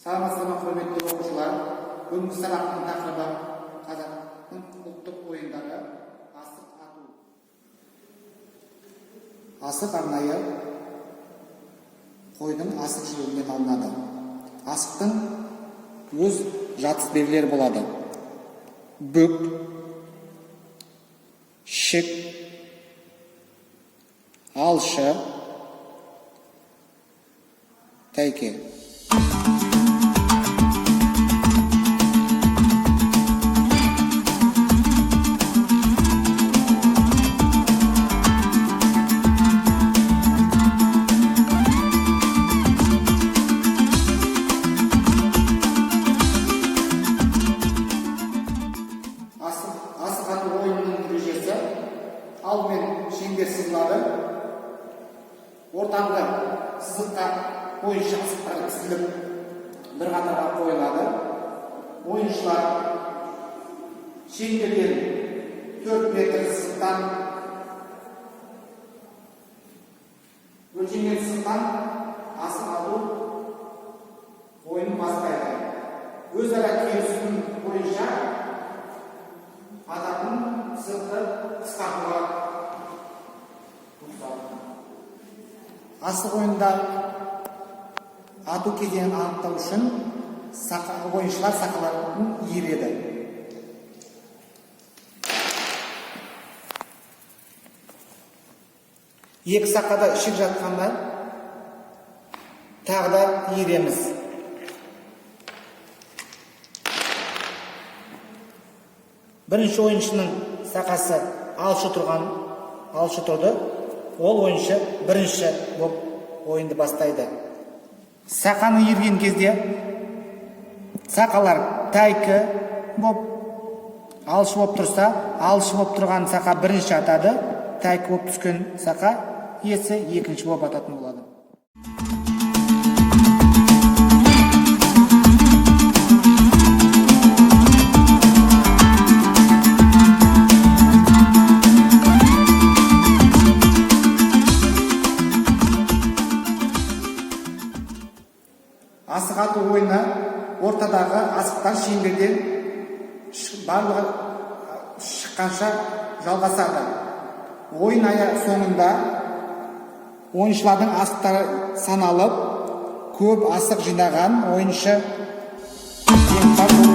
Саламатсыздар ма, құрметті оқушылар? Бүгінгі сабақтың тақырыбы қазақтың ұлттық ойындары асық ату. Асық арнайы қойдың асық жүрегінен алынады. Асықтың өз жатыс белгілері болады. Бүк, шік, алшы, тәйке. Асық ату ойынының ережесі: алдымен шеңбер сызылады, ортаңғы сызыққа ойыншы асықтар тізіліп бір қатарға қойылады. Ойыншылар шеңберден 4 метр сызықтан өлшенген сызықтан асық ату ойынын бастайды. Өзара келісім бойынша ататын сызықты қысқартуға рұқсат. Асық ойында ату кезеңін анықтау үшін ойыншылар сақаларын иіреді. Екі сақада ішік жатқанда тағы да иіреміз. Бірінші ойыншының сақасы алшы тұрды, ол ойыншы бірінші болып ойынды бастайды. Сақаны иірген кезде сақалар тәйкі болып, алшы болып тұрса, алшы болып тұрған сақа бірінші атады, тәйкі болып түскен сақа иесі екінші болып ататын болады. Асық ату ойыны ортадағы асықтар шеңберден барлығы шыққанша жалғасады. Ойын соңында ойыншылардың асықтары саналып, көп асық жинаған ойыншы жеңімпаз